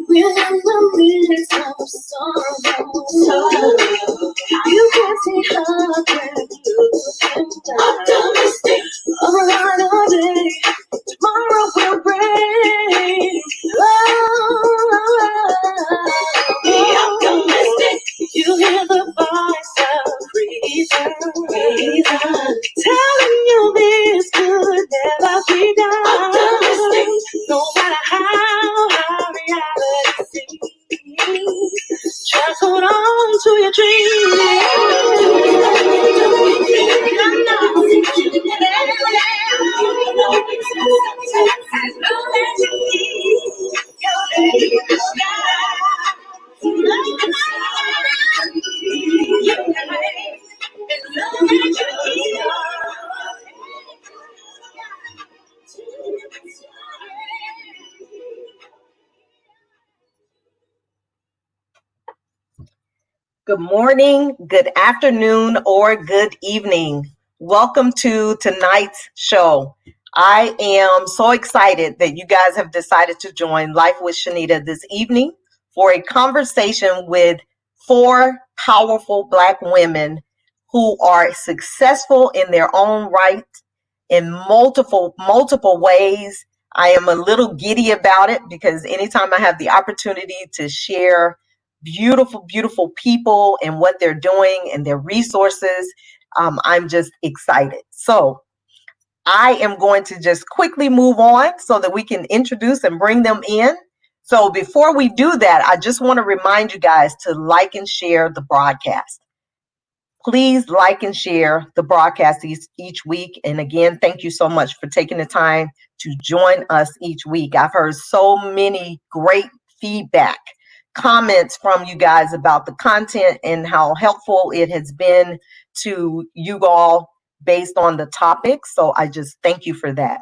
Remember me next time of sorrow. You can see her when you can die. Another day, tomorrow will bring. Be optimistic. You hear the voice of reason, telling you this could never be done. No matter how reality seems, just hold on to your Good morning, good afternoon, or good evening. Welcome to tonight's show. I am so excited that you guys have decided to join Life with Shenita this evening for a conversation with 4 powerful Black women who are successful in their own right in multiple ways. I am a little giddy about it because anytime I have the opportunity to share beautiful people and what they're doing and their resources, I'm just excited. So I am going to just quickly move on so that we can introduce and bring them in. So before we do that, I just want to remind you guys to like and share the broadcast. Please like and share the broadcast each week. And again, thank you so much for taking the time to join us each week. I've heard so many great feedback, comments from you guys about the content and how helpful it has been to you all based on the topic. So I just thank you for that.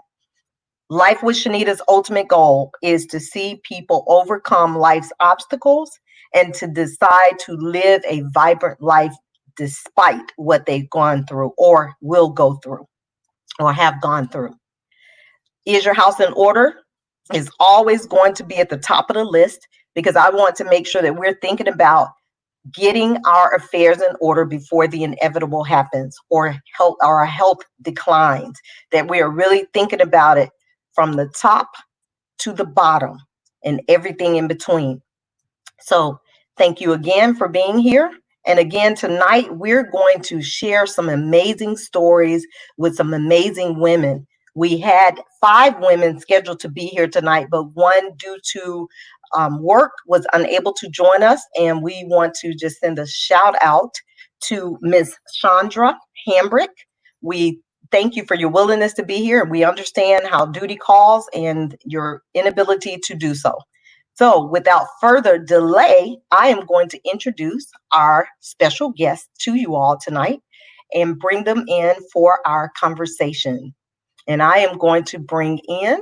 Life with Shenita's ultimate goal is to see people overcome life's obstacles and to decide to live a vibrant life despite what they've gone through or will go through or have gone through. Is your house in order? Is always going to be at the top of the list because I want to make sure that we're thinking about getting our affairs in order before the inevitable happens or our health declines, that we are really thinking about it from the top to the bottom and everything in between. So thank you again for being here. And again, tonight, we're going to share some amazing stories with some amazing women. We had 5 women scheduled to be here tonight, but one due to work was unable to join us. And we want to just send a shout out to Miss Chandra Hambrick. We thank you for your willingness to be here. We understand how duty calls and your inability to do so. So without further delay, I am going to introduce our special guests to you all tonight and bring them in for our conversation. And I am going to bring in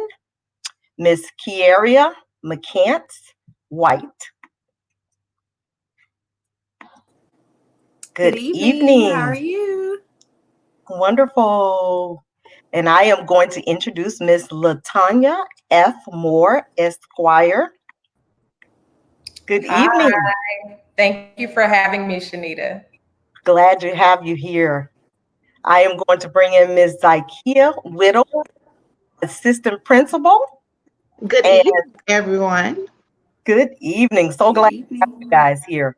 Miss Kieria McCants White. Good evening. How are you? Wonderful. And I am going to introduce Miss LaTanya F. Moore, Esquire. Good evening. Hi. Thank you for having me, Shenita. Glad to have you here. I am going to bring in Ms. Zykia Whittle, Assistant Principal. Good evening, everyone. Good evening. So glad to have you guys here.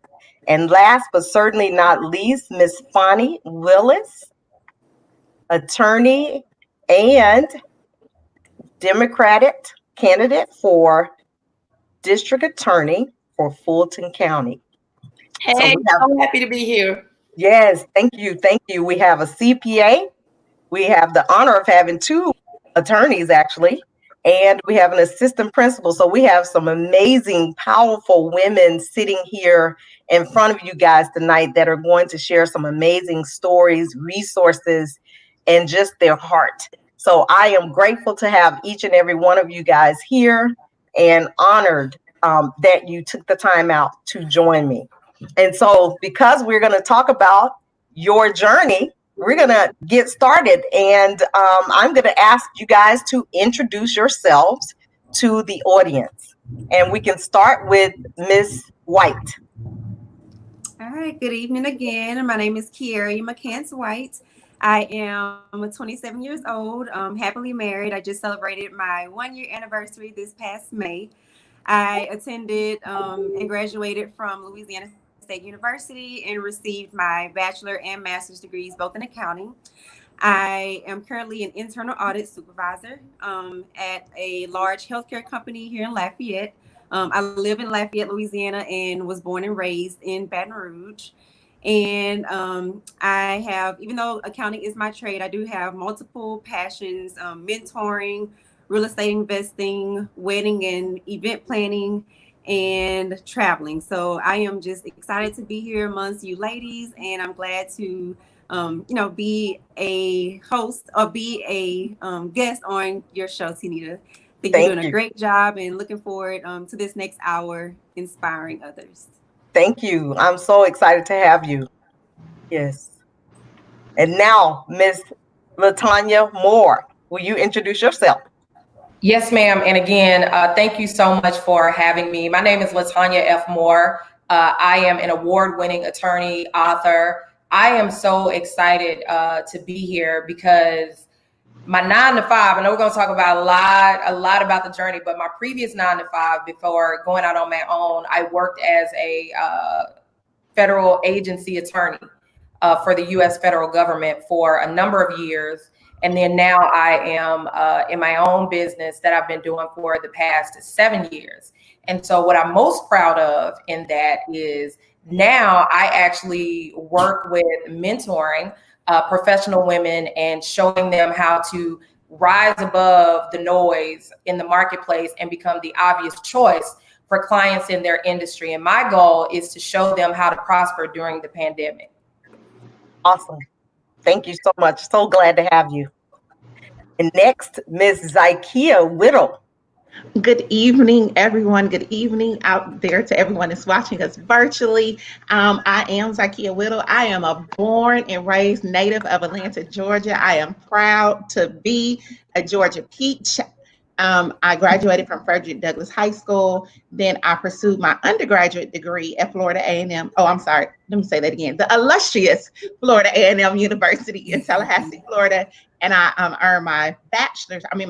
And last but certainly not least, Ms. Fonnie Willis, attorney and Democratic candidate for District Attorney for Fulton County. Hey, so happy to be here. Yes, thank you. Thank you. We have a CPA. We have the honor of having 2 attorneys, actually, and we have an assistant principal. So we have some amazing, powerful women sitting here in front of you guys tonight that are going to share some amazing stories, resources, and just their heart. So I am grateful to have each and every one of you guys here and honored that you took the time out to join me. And so, because we're going to talk about your journey, we're going to get started. And I'm going to ask you guys to introduce yourselves to the audience. And we can start with Miss White. All right, good evening again. My name is Kiera McCants White. I am 27 years old, happily married. I just celebrated my 1-year anniversary this past May. I attended and graduated from Louisiana State University and received my bachelor and master's degrees both in accounting. I am currently an internal audit supervisor at a large healthcare company here in Lafayette. I live in Lafayette, Louisiana, and was born and raised in Baton Rouge. And I have, even though accounting is my trade, I do have multiple passions: mentoring, real estate investing, wedding and event planning, and traveling. So I am just excited to be here amongst you ladies, and I'm glad to be a host or be a guest on your show, Shenita. I think you're doing a great job and looking forward to this next hour inspiring others. Thank you. I'm so excited to have you. Yes. And now, Miss LaTanya Moore, will you introduce yourself? Yes, ma'am. And again, thank you so much for having me. My name is LaTanya F. Moore. I am an award-winning attorney, author. I am so excited to be here because my 9 to 5, I know we're going to talk about a lot about the journey, but my previous 9 to 5 before going out on my own, I worked as a federal agency attorney for the U.S. federal government for a number of years. And then now I am in my own business that I've been doing for the past 7 years. And so what I'm most proud of in that is now I actually work with mentoring professional women and showing them how to rise above the noise in the marketplace and become the obvious choice for clients in their industry. And my goal is to show them how to prosper during the pandemic. Awesome. Thank you so much. So glad to have you. And next, Ms. Zykia Whittle. Good evening, everyone. Good evening out there to everyone that's watching us virtually. I am Zykia Whittle. I am a born and raised native of Atlanta, Georgia. I am proud to be a Georgia peach. I graduated from Frederick Douglass High School. Then I pursued my undergraduate degree at Florida A&M. Oh, I'm sorry. Let me say that again. The illustrious Florida A&M University in Tallahassee, Florida. And I earned my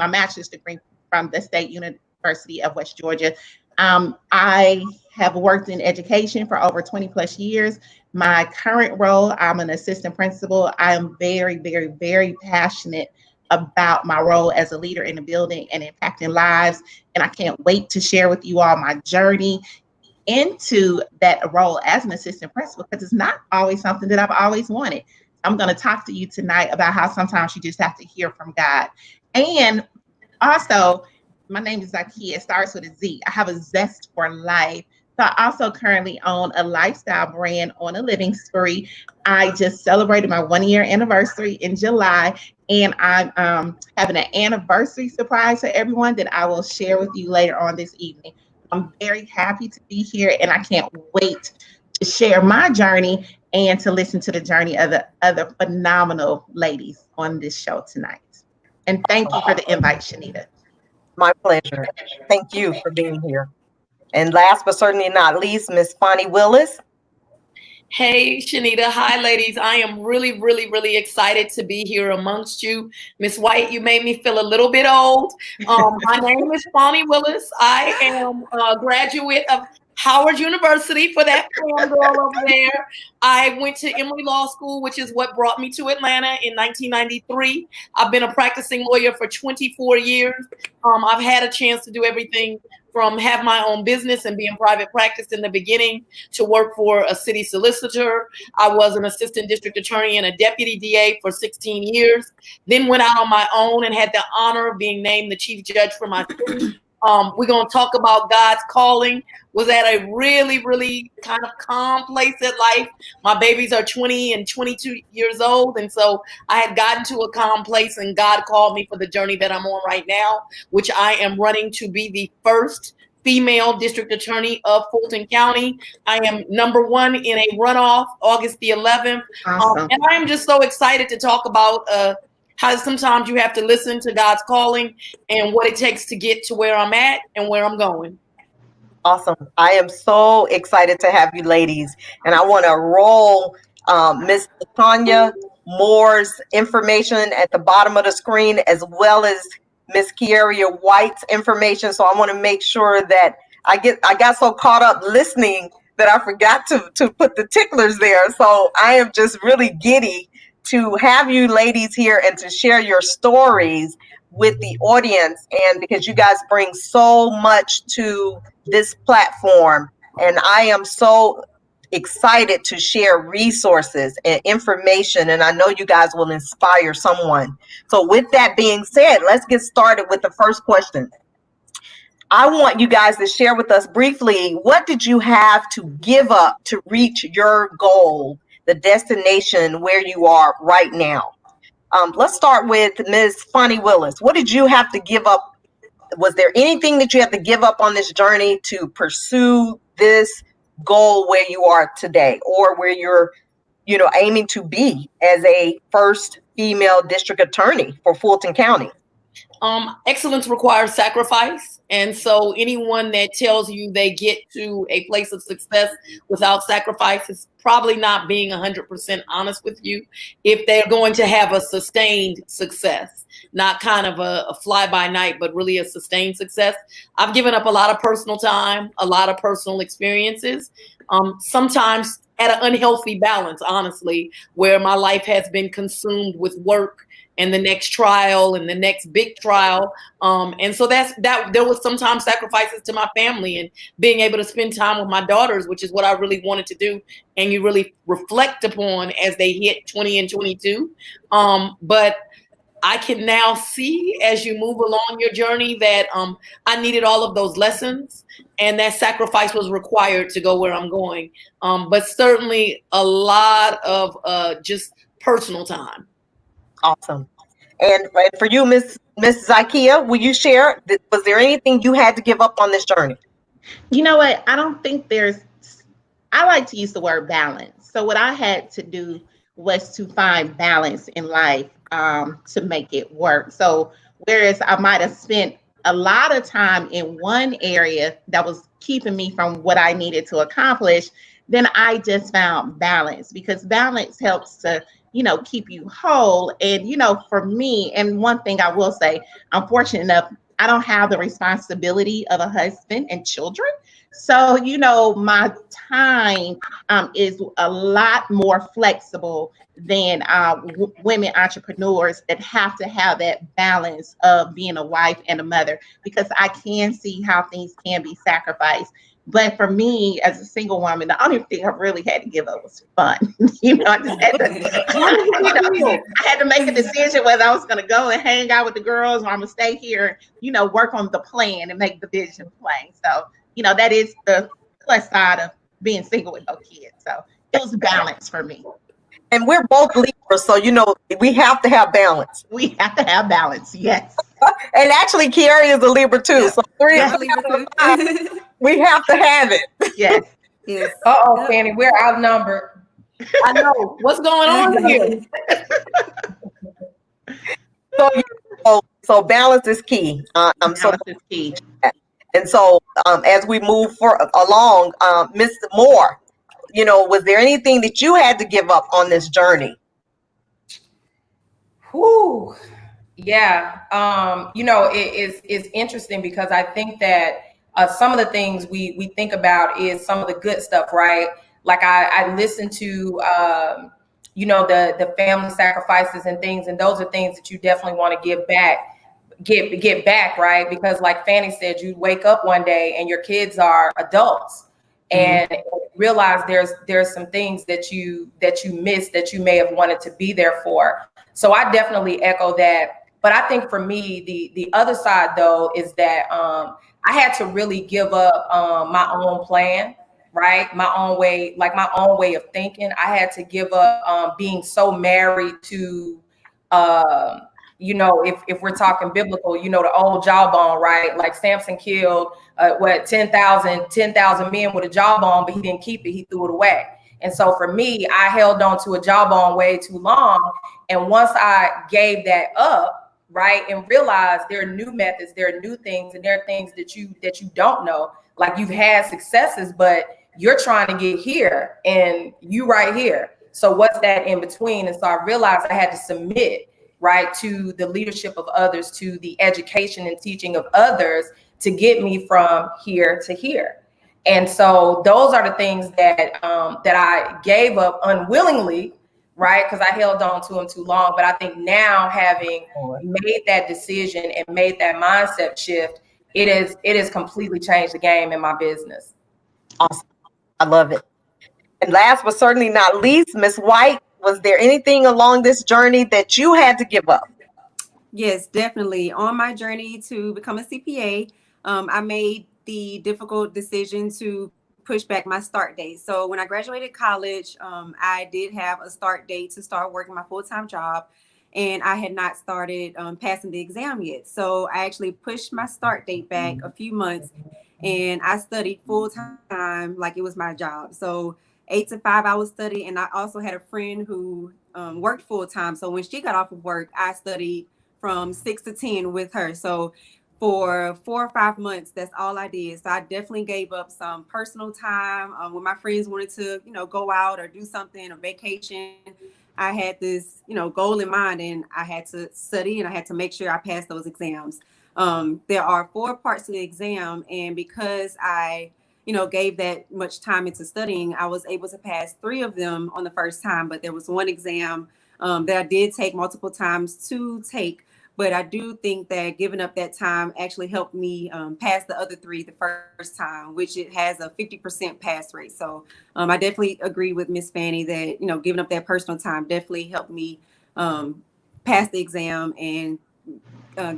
master's degree from the State University of West Georgia. I have worked in education for over 20 plus years. My current role, I'm an assistant principal. I am very, very, very passionate about my role as a leader in the building and impacting lives. And I can't wait to share with you all my journey into that role as an assistant principal, because it's not always something that I've always wanted. I'm going to talk to you tonight about how sometimes you just have to hear from God. And also, my name is Zykia. It starts with a Z. I have a zest for life. So I also currently own a lifestyle brand On a Living Spree. I just celebrated my 1-year anniversary in July, and I'm having an anniversary surprise for everyone that I will share with you later on this evening. I'm very happy to be here, and I can't wait to share my journey and to listen to the journey of the other phenomenal ladies on this show tonight. And thank you for the invite, Shenita. My pleasure. Thank you for being here. And last but certainly not least, Miss Fonnie Willis. Hey, Shenita. Hi, ladies. I am really, really, really excited to be here amongst you. Miss White, you made me feel a little bit old. My name is Fonnie Willis. I am a graduate of Howard University, for that girl over there. I went to Emory Law School, which is what brought me to Atlanta in 1993. I've been a practicing lawyer for 24 years. I've had a chance to do everything from have my own business and be in private practice in the beginning to work for a city solicitor. I was an assistant district attorney and a deputy DA for 16 years. Then went out on my own and had the honor of being named the chief judge for my city. We're going to talk about God's calling. Was at a really, really kind of calm place in life. My babies are 20 and 22 years old. And so I had gotten to a calm place, and God called me for the journey that I'm on right now, which I am running to be the first female district attorney of Fulton County. I am #1 in a runoff August the 11th. Awesome. And I am just so excited to talk about how sometimes you have to listen to God's calling and what it takes to get to where I'm at and where I'm going. Awesome. I am so excited to have you ladies. And I want to roll Miss Tanya Moore's information at the bottom of the screen, as well as Miss Kiera White's information. So I want to make sure that I got so caught up listening that I forgot to put the ticklers there. So I am just really giddy to have you ladies here and to share your stories with the audience, and because you guys bring so much to this platform, and I am so excited to share resources and information, and I know you guys will inspire someone. So with that being said, let's get started with the first question. I want you guys to share with us briefly, what did you have to give up to reach your goal, the destination where you are right now? Let's start with Ms. Fonnie Willis. What did you have to give up? Was there anything that you had to give up on this journey to pursue this goal where you are today, or where you're, aiming to be as a first female district attorney for Fulton County? Excellence requires sacrifice. And so anyone that tells you they get to a place of success without sacrifice is probably not being 100% honest with you if they're going to have a sustained success, not kind of a fly by night, but really a sustained success. I've given up a lot of personal time, a lot of personal experiences, sometimes at an unhealthy balance, honestly, where my life has been consumed with work and the next trial and the next big trial. And so that there was sometimes sacrifices to my family and being able to spend time with my daughters, which is what I really wanted to do. And you really reflect upon as they hit 20 and 22. But I can now see as you move along your journey that I needed all of those lessons, and that sacrifice was required to go where I'm going. But certainly a lot of just personal time. Awesome. And for you, Miss Zakia, will you share? Was there anything you had to give up on this journey? You know what? I don't think I like to use the word balance. So what I had to do was to find balance in life to make it work. So whereas I might have spent a lot of time in one area that was keeping me from what I needed to accomplish, then I just found balance, because balance helps to keep you whole. And, for me, and one thing I will say, I'm fortunate enough, I don't have the responsibility of a husband and children. So, my time is a lot more flexible than women entrepreneurs that have to have that balance of being a wife and a mother, because I can see how things can be sacrificed. But for me, as a single woman, the only thing I really had to give up was fun. I just had to, I had to make a decision whether I was going to go and hang out with the girls, or I'm going to stay here, work on the plan and make the vision plain. So, that is the plus side of being single with no kids. So it was balance for me. And we're both Libras, so we have to have balance. We have to have balance, yes. And actually, Kiera is a Libra too. Yeah. So we have to have it. Yes. Yes. Fanny, we're outnumbered. I know. What's going on here? So balance is key. Balance is key. And so as we move along, Ms. Moore, was there anything that you had to give up on this journey? Whew. Yeah. It's interesting, because I think that some of the things we think about is some of the good stuff, right? Like I listened to, the family sacrifices and things, and those are things that you definitely want to get back, right? Because like Fanny said, you wake up one day and your kids are adults. And realize there's some things that you missed that you may have wanted to be there for. So I definitely echo that. But I think for me, the other side though is that I had to really give up my own plan, right? My own way of thinking. I had to give up being so married to if we're talking biblical, the old jawbone, right? Like Samson killed 10,000 men with a jawbone, but he didn't keep it, he threw it away. And so for me, I held on to a jawbone way too long. And once I gave that up, right, and realized there are new methods, there are new things, and there are things that you don't know. Like, you've had successes, but you're trying to get here and you right here. So what's that in between? And so I realized I had to submit, right, to the leadership of others, to the education and teaching of others to get me from here to here. And so those are the things that I gave up unwillingly, right? Because I held on to them too long. But I think now, having made that decision and made that mindset shift, it has completely changed the game in my business. Awesome. I love it. And last but certainly not least, Ms. White, was there anything along this journey that you had to give up? Yes, definitely. On my journey to become a CPA, I made the difficult decision to push back my start date. So when I graduated college, I did have a start date to start working my full-time job, and I had not started passing the exam yet. So I actually pushed my start date back a few months, and I studied full-time like it was my job. So 8 to 5 hours study. And I also had a friend who worked full-time. So when she got off of work, I studied from 6 to 10 with her. So for 4 or 5 months, that's all I did. So I definitely gave up some personal time when my friends wanted to, go out or do something, a vacation. I had this, goal in mind, and I had to study and I had to make sure I passed those exams. There are 4 parts to the exam, and because I gave that much time into studying, I was able to pass 3 of them on the first time. But there was one exam that I did take multiple times to take. But I do think that giving up that time actually helped me pass the other 3 the first time, which it has a 50% pass rate. So I definitely agree with Miss Fanny that, giving up that personal time definitely helped me pass the exam and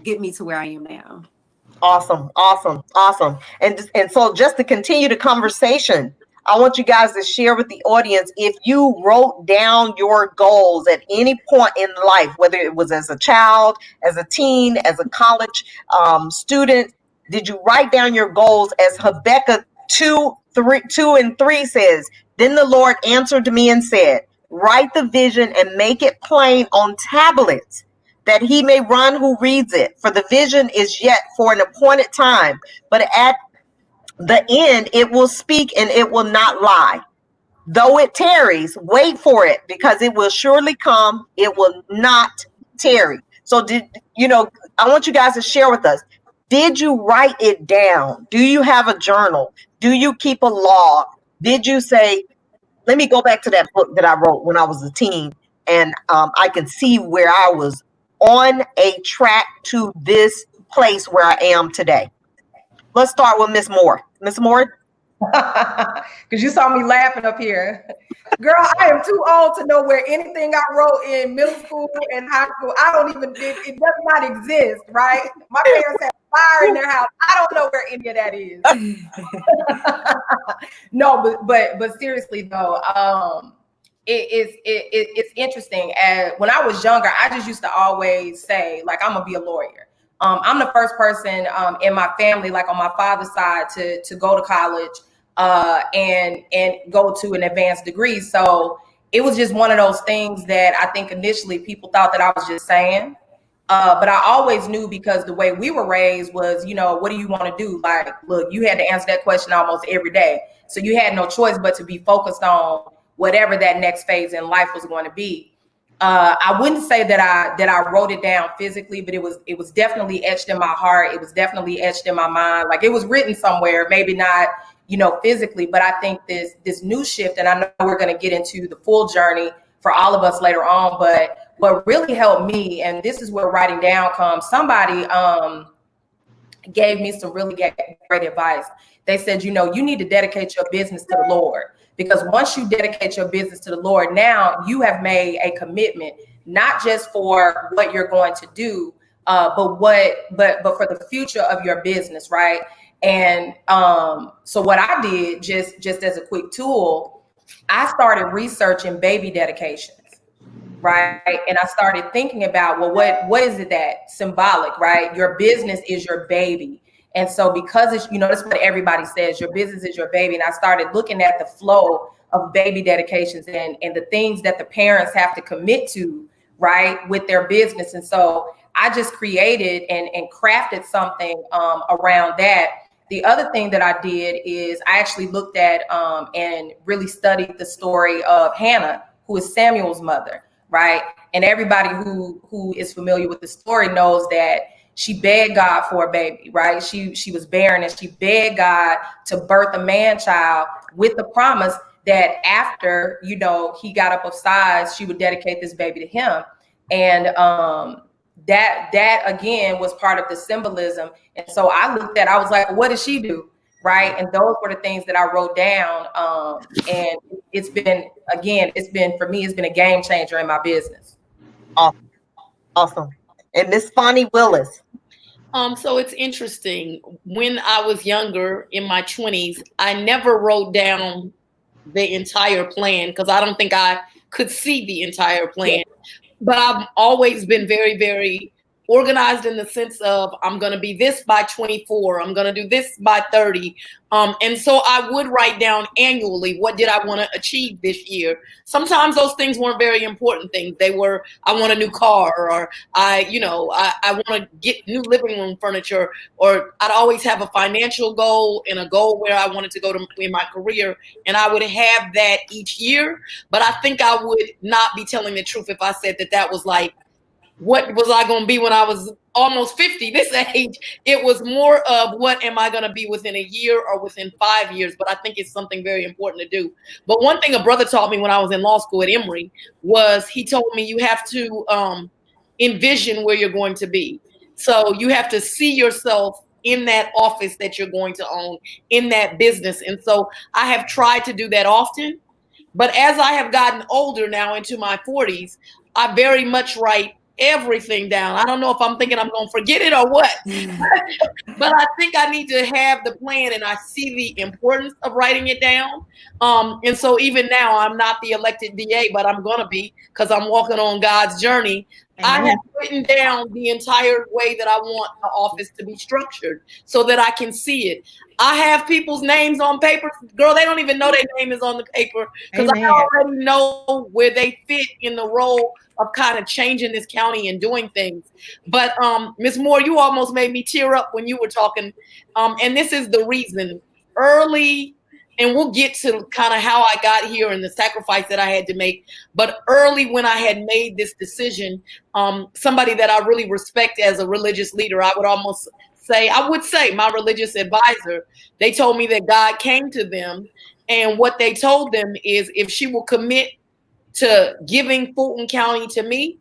get me to where I am now. Awesome. And so just to continue the conversation, I want you guys to share with the audience, if you wrote down your goals at any point in life, whether it was as a child, as a teen, as a college student, did you write down your goals? As Habakkuk 2:3 says, then the Lord answered me and said, write the vision and make it plain on tablets, that he may run who reads it. For the vision is yet for an appointed time, but at the end it will speak and it will not lie. Though it tarries, wait for it, because it will surely come. It will not tarry. So I want you guys to share with us, did you write it down? Do you have a journal? Do you keep a log? Did you say, let me go back to that book that I wrote when I was a teen, and I can see where I was on a track to this place where I am today? Let's start with Miss Moore. Miss Moore? Because you saw me laughing up here. Girl, I am too old to know where anything I wrote in middle school and high school, it does not exist, right? My parents have fire in their house. I don't know where any of that is. No, but seriously though, it's interesting. When I was younger, I just used to always say, like, I'm gonna be a lawyer. I'm the first person in my family, like on my father's side, to go to college and go to an advanced degree. So it was just one of those things that I think initially people thought that I was just saying. But I always knew, because the way we were raised was, what do you want to do? Like, look, you had to answer that question almost every day. So you had no choice but to be focused on whatever that next phase in life was going to be. I wouldn't say that I wrote it down physically, but it was definitely etched in my heart. It was definitely etched in my mind. Like, it was written somewhere, maybe not, physically, but I think this new shift, and I know we're going to get into the full journey for all of us later on, but what really helped me, and this is where writing down comes, somebody gave me some really great advice. They said, you need to dedicate your business to the Lord. Because once you dedicate your business to the Lord, now you have made a commitment, not just for what you're going to do, but for the future of your business, right? And so what I did, just as a quick tool, I started researching baby dedications. right? And I started thinking about, well, what is it that symbolic, right? Your business is your baby. And so because it's, that's what everybody says, your business is your baby. And I started looking at the flow of baby dedications and the things that the parents have to commit to, right, with their business. And so I just created and crafted something around that. The other thing that I did is I actually looked at and really studied the story of Hannah, who is Samuel's mother, right? And everybody who is familiar with the story knows that she begged God for a baby, right? She was barren and she begged God to birth a man child with the promise that after, he got up of size, she would dedicate this baby to him. And that again was part of the symbolism. And so I was like, well, what did she do? Right. And those were the things that I wrote down. And it's been for me, it's been a game changer in my business. Awesome. And Miss Fonnie Willis. So it's interesting. When I was younger, in my 20s, I never wrote down the entire plan because I don't think I could see the entire plan. But I've always been very, very organized in the sense of I'm going to be this by 24. I'm going to do this by 30. And so I would write down annually, what did I want to achieve this year? Sometimes those things weren't very important things. They were, I want a new car, or I want to get new living room furniture, or I'd always have a financial goal and a goal where I wanted to go to in my career. And I would have that each year. But I think I would not be telling the truth if I said that was like, what was I going to be when I was almost 50, this age? It was more of what am I going to be within a year or within 5 years? But I think it's something very important to do. But one thing a brother taught me when I was in law school at Emory was he told me you have to envision where you're going to be. So you have to see yourself in that office that you're going to own, in that business. And so I have tried to do that often. But as I have gotten older now into my 40s, I very much write everything down. I don't know if I'm thinking I'm going to forget it or what, but I think I need to have the plan, and I see the importance of writing it down. And so even now, I'm not the elected DA, but I'm going to be because I'm walking on God's journey. Amen. I have written down the entire way that I want the office to be structured so that I can see it. I have people's names on paper. Girl, they don't even know their name is on the paper because I already know where they fit in the role of kind of changing this county and doing things. But Ms. Moore, you almost made me tear up when you were talking. And this is the reason. Early, and we'll get to kind of how I got here and the sacrifice that I had to make. But early when I had made this decision, somebody that I really respect as a religious leader, I would say my religious advisor, they told me that God came to them. And what they told them is if she will commit to giving Fulton County to me,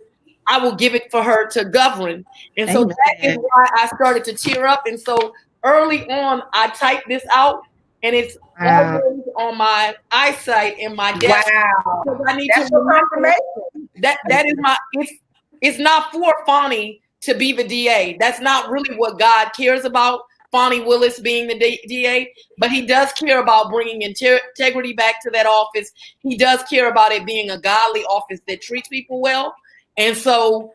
I will give it for her to govern. And so that is why I started to tear up. And so early on, I typed this out, and it's always on my eyesight in my desk. Wow. Because I need to remember that is it's not for Fonnie to be the DA. That's not really what God cares about, Fonnie Willis being the DA, but he does care about bringing integrity back to that office. He does care about it being a godly office that treats people well. And so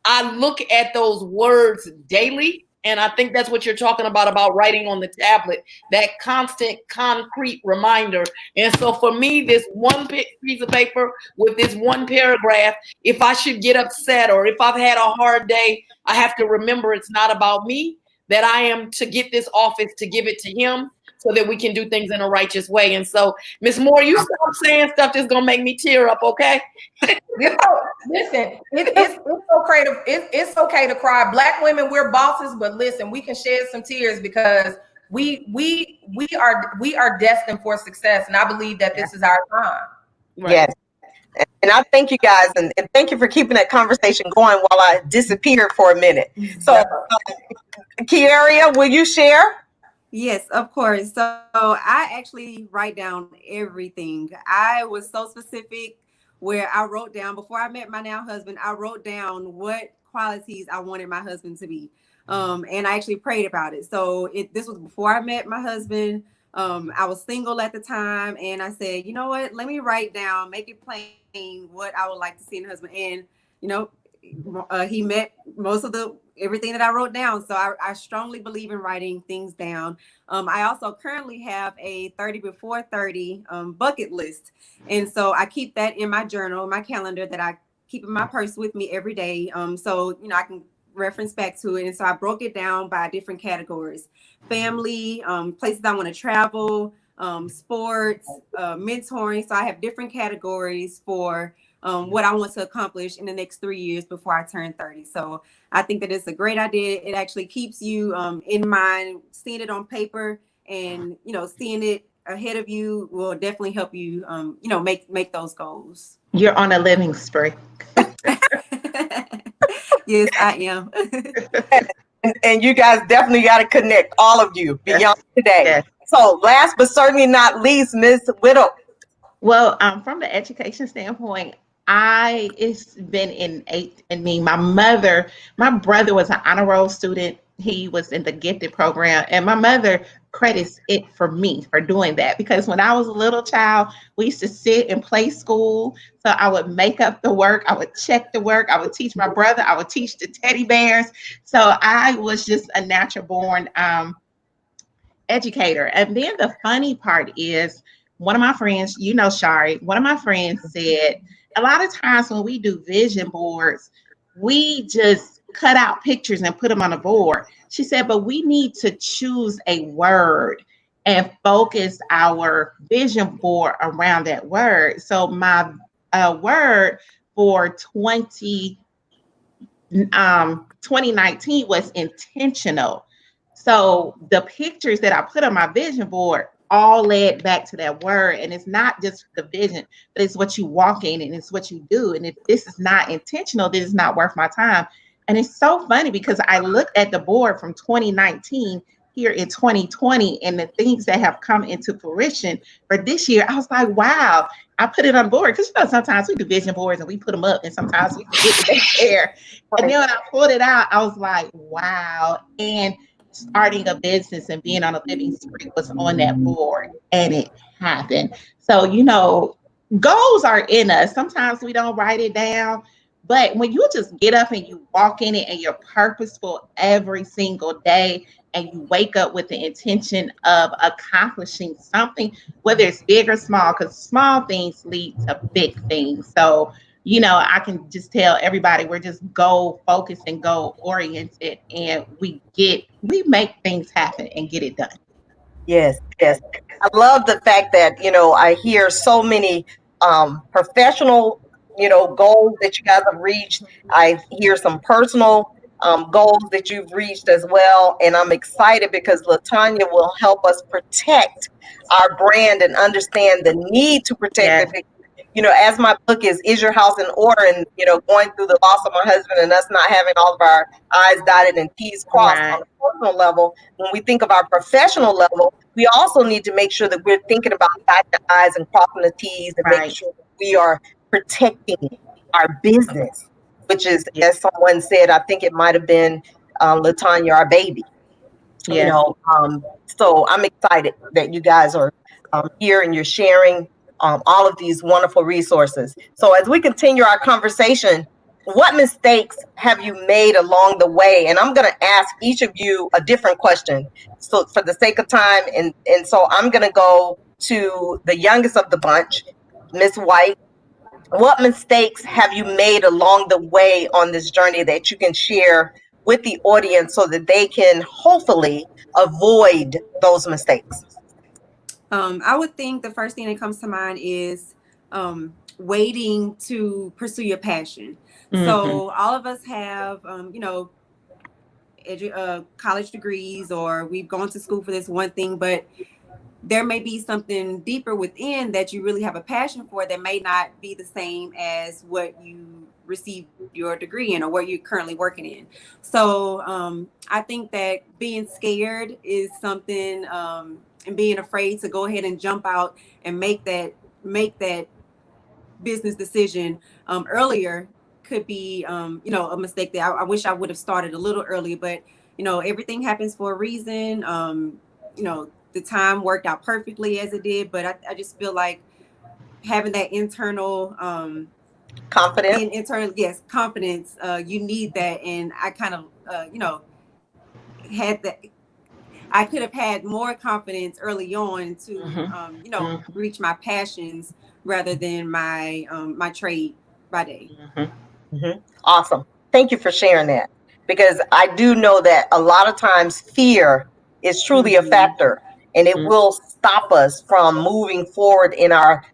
I look at those words daily, and I think that's what you're talking about writing on the tablet, that constant, concrete reminder. And so for me, this one piece of paper with this one paragraph, if I should get upset or if I've had a hard day, I have to remember it's not about me, that I am to get this office, to give it to him so that we can do things in a righteous way. And so, Ms. Moore, you stop saying stuff that's going to make me tear up, okay? Listen, it's okay to cry. Black women, we're bosses, but listen, we can shed some tears because we are destined for success, and I believe that this is our time. Right. Yes. And I thank you guys, and thank you for keeping that conversation going while I disappeared for a minute. So, Kiaria, will you share? Yes, of course. So I actually write down everything. I was so specific where I wrote down, before I met my now husband, I wrote down what qualities I wanted my husband to be. And I actually prayed about it. So this was before I met my husband. I was single at the time, and I said, you know what? Let me write down, make it plain what I would like to see in a husband. And you know, he met most of the everything that I wrote down. So I strongly believe in writing things down. I also currently have a 30 before 30 bucket list, and so I keep that in my journal, my calendar that I keep in my purse with me every day. So you know, I can reference back to it. And so I broke it down by different categories: family, places I want to travel, sports, mentoring. So I have different categories for what I want to accomplish in the next 3 years before I turn 30. So I think that it's a great idea. It actually keeps you in mind. Seeing it on paper and, you know, seeing it ahead of you will definitely help you, you know, make those goals. You're on a living spree. Yes, I am. And you guys definitely got to connect, all of you, Yes. beyond today. Yes. So last but certainly not least, Miss Widow. Well, from the education standpoint, it's been innate in me. My brother was an honor roll student. He was in the gifted program, and my mother credits it for me for doing that because when I was a little child, we used to sit and play school. So I would make up the work, I would check the work, I would teach my brother, I would teach the teddy bears. So I was just a natural born educator. And then the funny part is one of my friends, you know, Shari, one of my friends said, a lot of times when we do vision boards, we just cut out pictures and put them on a board. She said, but we need to choose a word and focus our vision board around that word. So my word for 2019 was intentional. So the pictures that I put on my vision board all led back to that word. And it's not just the vision, but it's what you walk in and it's what you do. And if this is not intentional, this is not worth my time. And it's so funny because I looked at the board from 2019 here in 2020 and the things that have come into fruition for this year. I was like, wow, I put it on the board because you know sometimes we do vision boards and we put them up and sometimes we forget that they're there. And then when I pulled it out, I was like, wow. And starting a business and being on a living spree was on that board and it happened. So, you know, goals are in us. Sometimes we don't write it down, but when you just get up and you walk in it and you're purposeful every single day and you wake up with the intention of accomplishing something, whether it's big or small, because small things lead to big things. So, you know, I can just tell everybody we're just goal focused and goal oriented, and we make things happen and get it done. Yes, yes. I love the fact that, you know, I hear so many professional, you know, goals that you guys have reached. I hear some personal goals that you've reached as well. And I'm excited because LaTanya will help us protect our brand and understand the need to protect Yes. it. You know, as my book is Your House in Order? And, you know, going through the loss of my husband and us not having all of our I's dotted and T's crossed on Right. a personal level, when we think of our professional level, we also need to make sure that we're thinking about dotting the I's and crossing the T's and making Right. sure that we are protecting our business, which is, Yeah. as someone said, I think it might have been LaTanya, our baby. You Yes. know, so I'm excited that you guys are here and you're sharing all of these wonderful resources. So as we continue our conversation, what mistakes have you made along the way? And I'm going to ask each of you a different question. So for the sake of time, and so I'm going to go to the youngest of the bunch, Miss White. What mistakes have you made along the way on this journey that you can share with the audience so that they can hopefully avoid those mistakes? I would think the first thing that comes to mind is waiting to pursue your passion. Mm-hmm. So all of us have, you know, college degrees, or we've gone to school for this one thing, but there may be something deeper within that you really have a passion for that may not be the same as what you received your degree in or what you're currently working in. So I think that being scared is something, and being afraid to go ahead and jump out and make that business decision earlier could be, you know, a mistake that I wish I would have started a little earlier. But you know, everything happens for a reason. You know, the time worked out perfectly as it did, but I just feel like having that internal Confident. internal, yes, confidence, you need that. And I kind of had that. I could have had more confidence early on to reach my passions rather than my trade by day. Awesome. Thank you for sharing that, because I do know that a lot of times fear is truly a factor, and it will stop us from moving forward in our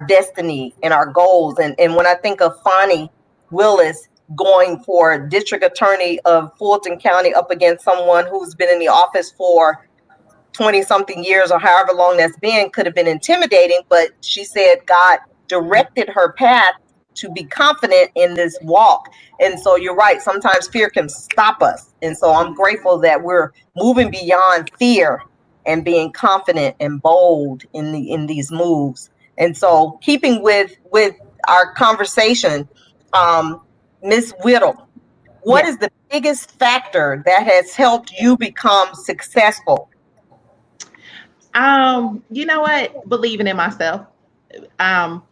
destiny and our goals. And when I think of Fonnie Willis going for district attorney of Fulton County up against someone who's been in the office for 20 something years or however long that's been, could have been intimidating, but she said God directed her path to be confident in this walk. And so you're right, sometimes fear can stop us. And so I'm grateful that we're moving beyond fear and being confident and bold in these moves. And so keeping with our conversation, Miss Whittle, what is the biggest factor that has helped you become successful? You know what? Believing in myself. Um,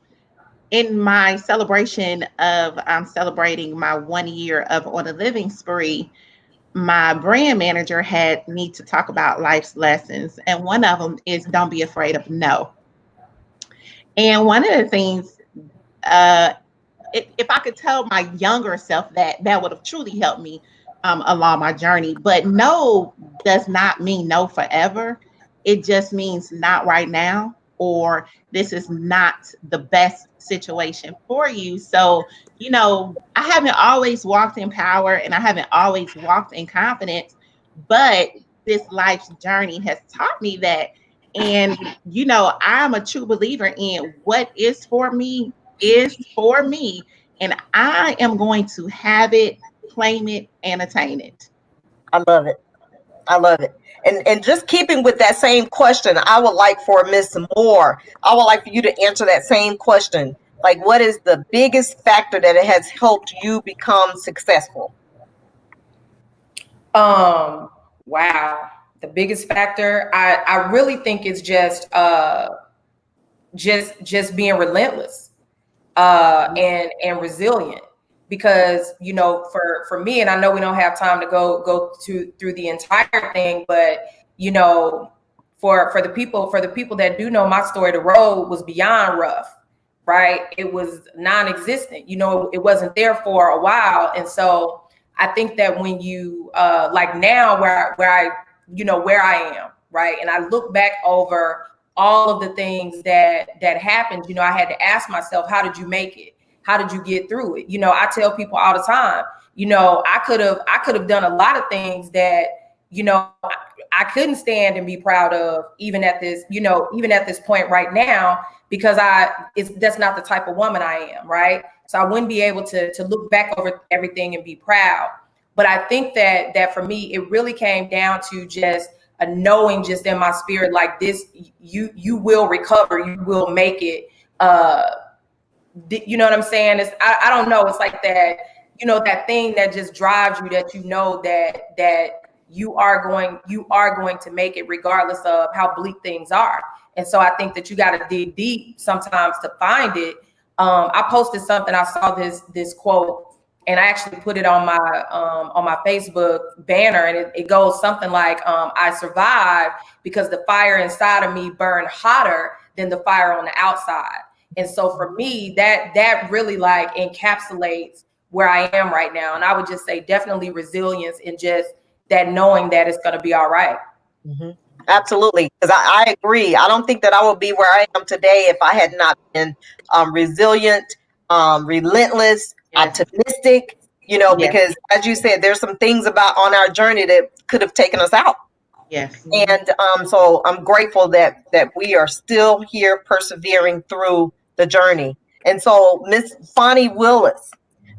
in my celebration of celebrating my 1 year of On a Living Spree, my brand manager had me to talk about life's lessons. And one of them is don't be afraid of no. And one of the things, if I could tell my younger self that, that would have truly helped me along my journey. But no does not mean no forever. It just means not right now, or this is not the best situation for you. So, I haven't always walked in power and I haven't always walked in confidence, but this life's journey has taught me that. And, I'm a true believer in what is for me, and I am going to have it, claim it, and attain it. I love it. I love it. And just keeping with that same question, I would like for Miss Moore, I would like for you to answer that same question. Like, what is the biggest factor that it has helped you become successful? Wow. The biggest factor, I really think it's just being relentless and resilient. Because for me, and I know we don't have time to go through the entire thing, but for the people that do know my story, the road was beyond rough, right? It was non-existent. It wasn't there for a while. And so I think that when you like now where I am, right, and I look back over all of the things that happened, I had to ask myself, how did you make it? How did you get through it? I tell people all the time, I could have done a lot of things that, I couldn't stand and be proud of, even at this point right now, because that's not the type of woman I am, right? So I wouldn't be able to look back over everything and be proud. But I think that for me, it really came down to just a knowing just in my spirit, like this, you will recover, you will make it. You know what I'm saying? It's I don't know. It's like that, that thing that just drives you, that that you are going to make it regardless of how bleak things are. And so I think that you got to dig deep sometimes to find it. I posted something. I saw this quote, and I actually put it on my Facebook banner, and it goes something like, "I survived because the fire inside of me burned hotter than the fire on the outside." And so for me, that really like encapsulates where I am right now. And I would just say definitely resilience and just that knowing that it's going to be all right. Mm-hmm. Absolutely. Because I agree. I don't think that I would be where I am today if I had not been resilient, relentless, optimistic, because as you said, there's some things about on our journey that could have taken us out. Yes. And so I'm grateful that we are still here persevering through the journey. And so Miss Fonnie Willis,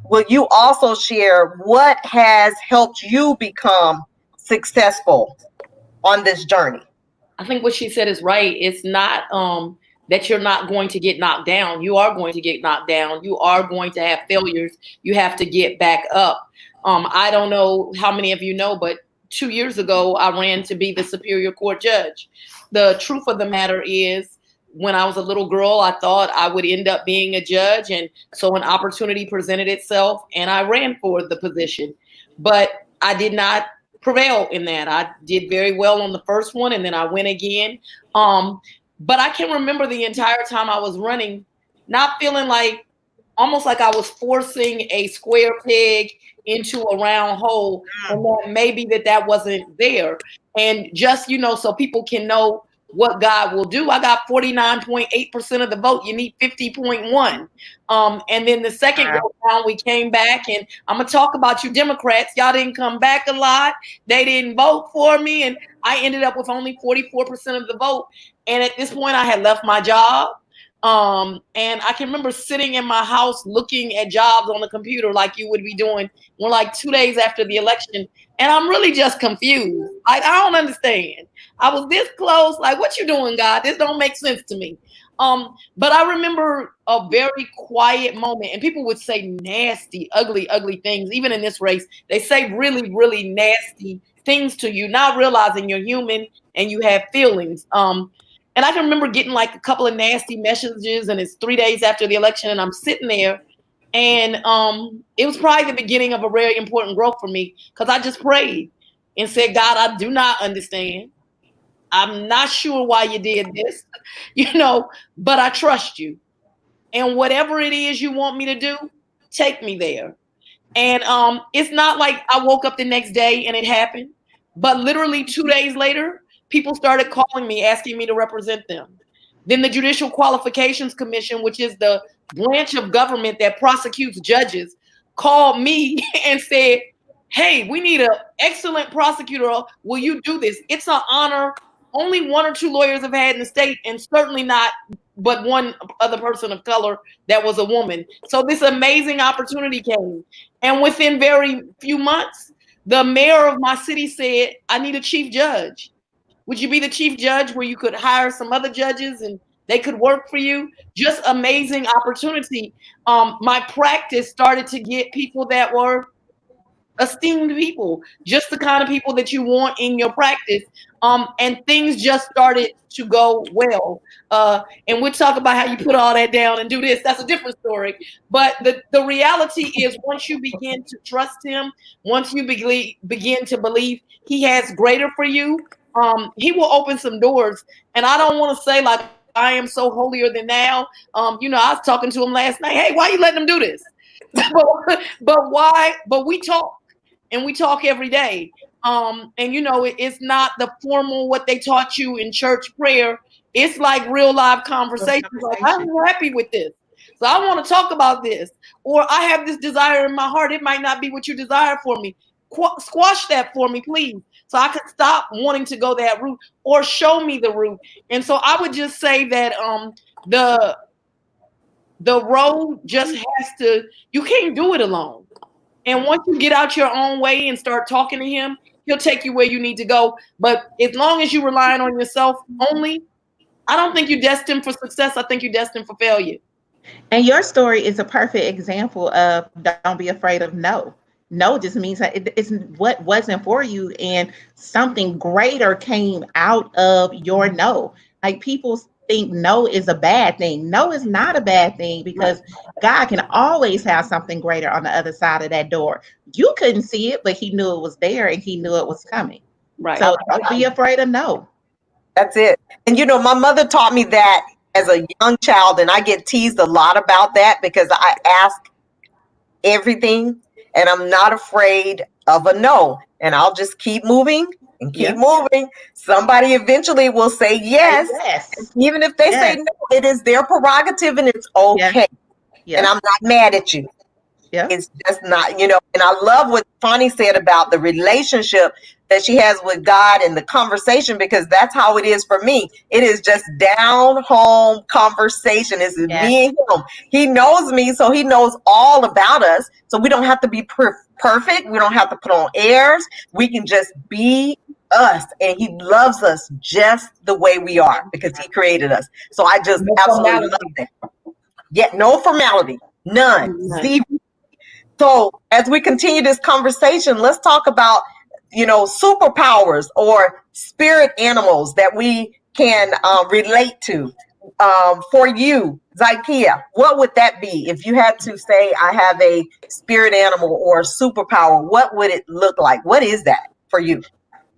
will you also share what has helped you become successful on this journey? I think what she said is right. It's not that you're not going to get knocked down. You are going to get knocked down. You are going to have failures. You have to get back up. I don't know how many of you know, but 2 years ago, I ran to be the Superior Court judge. The truth of the matter is, when I was a little girl, I thought I would end up being a judge. And so an opportunity presented itself and I ran for the position. But I did not prevail in that. I did very well on the first one and then I went again. But I can remember the entire time I was running, not feeling like, almost like I was forcing a square peg into a round hole, and that maybe that wasn't there. And just, so people can know what God will do. I got 49.8% of the vote. You need 50.1. And then the second go round, we came back, and I'm gonna talk about you Democrats. Y'all didn't come back a lot. They didn't vote for me, and I ended up with only 44% of the vote. And at this point, I had left my job. And I can remember sitting in my house looking at jobs on the computer like you would be doing. We're like 2 days after the election, and I'm really just confused. Like, I don't understand. I was this close. Like, what you doing, God? This don't make sense to me. But I remember a very quiet moment, and people would say nasty, ugly, ugly things. Even in this race, they say really, really nasty things to you, not realizing you're human and you have feelings. And I can remember getting like a couple of nasty messages, and it's 3 days after the election, and I'm sitting there, and it was probably the beginning of a very important growth for me, because I just prayed and said, God, I do not understand. I'm not sure why you did this, but I trust you. And whatever it is you want me to do, take me there. And it's not like I woke up the next day and it happened, but literally 2 days later, people started calling me, asking me to represent them. Then the Judicial Qualifications Commission, which is the branch of government that prosecutes judges, called me and said, hey, we need an excellent prosecutor. Will you do this? It's an honor. Only 1 or 2 lawyers have had in the state, and certainly not but one other person of color that was a woman. So this amazing opportunity came. And within very few months, the mayor of my city said, I need a chief judge. Would you be the chief judge where you could hire some other judges and they could work for you? Just amazing opportunity. My practice started to get people that were esteemed people, just the kind of people that you want in your practice. And things just started to go well. And we'll talk about how you put all that down and do this. That's a different story. But the reality is, once you begin to trust him, once you begin to believe he has greater for you, he will open some doors. And I don't want to say like I am so holier than thou. I was talking to him last night. Hey, why are you letting him do this? but why? But we talk, and we talk every day. And it's not the formal what they taught you in church prayer. It's like real live conversations. Like, I'm happy with this, so I want to talk about this. Or I have this desire in my heart. It might not be what you desire for me. Squash that for me, please, so I could stop wanting to go that route, or show me the route. And so I would just say that the road just has to, you can't do it alone. And once you get out your own way and start talking to him, he'll take you where you need to go. But as long as you're relying on yourself only, I don't think you're destined for success. I think you're destined for failure. And your story is a perfect example of don't be afraid of no. No just means that it's what wasn't for you, and something greater came out of your no. Like, people think no is a bad thing. No is not a bad thing, because God can always have something greater on the other side of that door. You couldn't see it, but he knew it was there, and he knew it was coming. Right. So don't be afraid of no. That's it. And my mother taught me that as a young child, and I get teased a lot about that because I ask everything, and I'm not afraid of a no. And I'll just keep moving and keep moving. Somebody eventually will say yes. Even if they say no, it is their prerogative, and it's okay. And I'm not mad at you. It's just not, and I love what Fonnie said about the relationship that she has with God and the conversation, because that's how it is for me. It is just down home conversation. It's me and him. He knows me, so he knows all about us. So we don't have to be perfect. We don't have to put on airs. We can just be us, and he loves us just the way we are, because he created us. So I just absolutely love that. No formality, none, zero. So as we continue this conversation, let's talk about superpowers or spirit animals that we can relate to. For you, Zykia, what would that be if you had to say, I have a spirit animal or a superpower? What would it look like? What is that for you?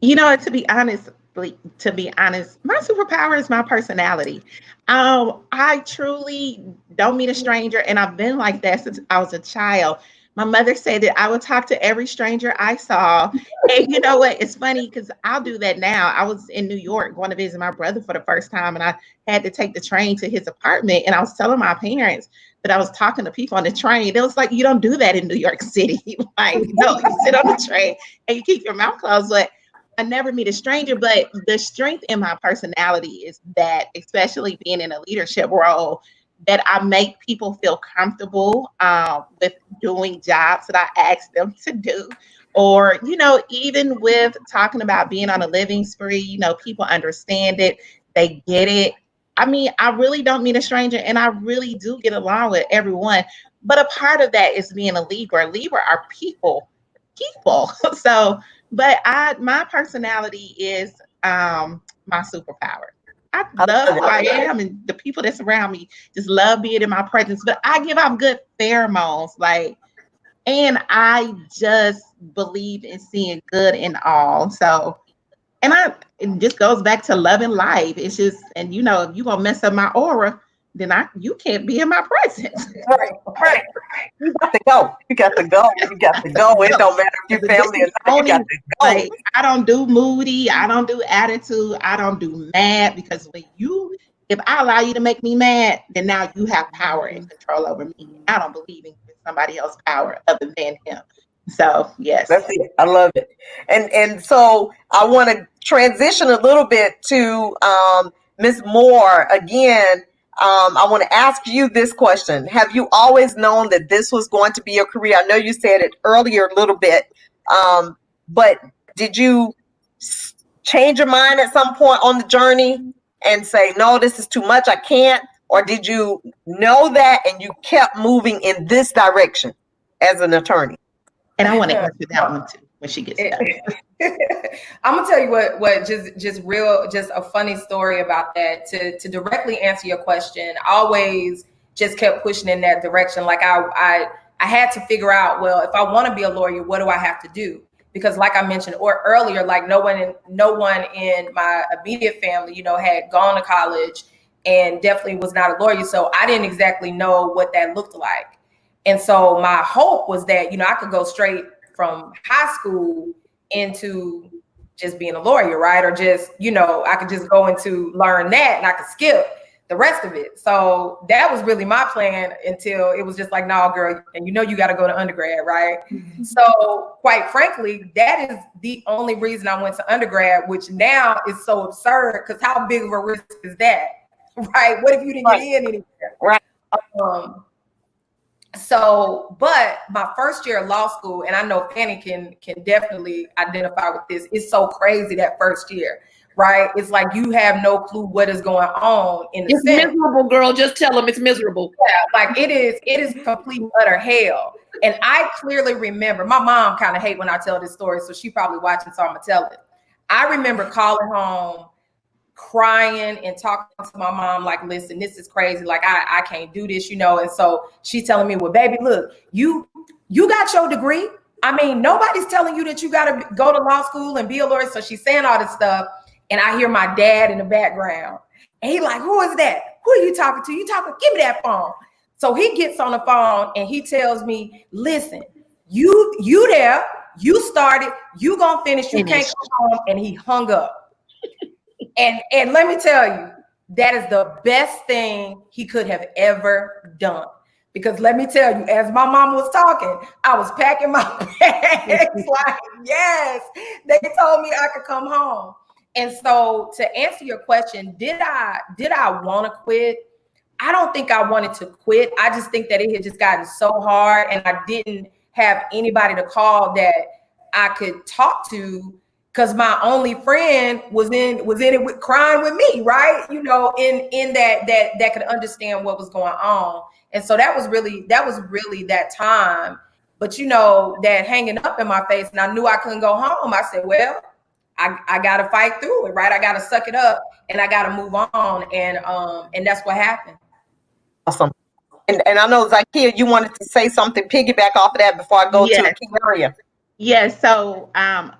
To be honest, my superpower is my personality. I truly don't meet a stranger, and I've been like that since I was a child. My mother said that I would talk to every stranger I saw. And you know what? It's funny because I'll do that now. I was in New York going to visit my brother for the first time, and I had to take the train to his apartment. And I was telling my parents that I was talking to people on the train. It was like, you don't do that in New York City. Like, no, you sit on the train and you keep your mouth closed. But I never meet a stranger, but the strength in my personality is that, especially being in a leadership role, that I make people feel comfortable with doing jobs that I ask them to do. Or, even with talking about being on a living spree, people understand it, they get it. I mean, I really don't meet a stranger, and I really do get along with everyone. But a part of that is being a Libra. Libra are people. So, but my personality is my superpower. I I love love who it. I am, and the people that surround me just love being in my presence. But I give off good pheromones, and I just believe in seeing good in all. So, it just goes back to loving life. It's just, and if you gonna mess up my aura, then you can't be in my presence. Right, right. You got to go. You got to go. You got to go. It don't matter if you're This family or is not. You got only to go. like, I don't do moody, I don't do attitude, I don't do mad, because if I allow you to make me mad, then now you have power and control over me. I don't believe in giving somebody else power other than him. So yes. That's it. I love it. And so I want to transition a little bit to Ms. Moore again. I want to ask you this question. Have you always known that this was going to be your career? I know you said it earlier a little bit, but did you change your mind at some point on the journey and say, no, this is too much, I can't? Or did you know that and you kept moving in this direction as an attorney? And I want to answer that one too when she gets done. I'm gonna tell you what just a funny story about that. To directly answer your question, I always just kept pushing in that direction. Like I had to figure out, well, if I want to be a lawyer, what do I have to do? Because like I mentioned earlier, like no one in my immediate family, had gone to college and definitely was not a lawyer. So I didn't exactly know what that looked like. And so my hope was that, I could go straight from high school into just being a lawyer, right? Or just, I could just go into learn that and I could skip the rest of it. So that was really my plan until it was just like, no, girl, and you got to go to undergrad, right? Mm-hmm. So quite frankly, that is the only reason I went to undergrad, which now is so absurd because how big of a risk is that, right? What if you didn't get in anywhere? Right. So, but my first year of law school, and I know Fanny can definitely identify with this. It's so crazy that first year, right? It's like you have no clue what is going on in the It's miserable, girl. Just tell them it's miserable. Yeah, like it is complete utter hell. And I clearly remember, my mom kind of hate when I tell this story, so she probably watching, so I'm gonna tell it. I remember calling home, crying and talking to my mom, like, listen, this is crazy. Like, I can't do this, And so she's telling me, well, baby, look, you got your degree. I mean, nobody's telling you that you got to go to law school and be a lawyer. So she's saying all this stuff. And I hear my dad in the background. And he's like, who is that? Who are you talking to? Give me that phone. So he gets on the phone and he tells me, listen, you there, you started, you gonna finish, you can't come home. And he hung up. And let me tell you, that is the best thing he could have ever done. Because let me tell you, as my mom was talking, I was packing my bags like, yes, they told me I could come home. And so to answer your question, did I want to quit? I don't think I wanted to quit. I just think that it had just gotten so hard and I didn't have anybody to call that I could talk to. Because my only friend was in it with crying with me, right? In that could understand what was going on. And so that was really that time. But that hanging up in my face, and I knew I couldn't go home. I said, well, I gotta fight through it, right? I gotta suck it up and I gotta move on. And that's what happened. Awesome. And I know, Zakia, you wanted to say something, piggyback off of that before I go to Yes. Kiaria. Yes. So, I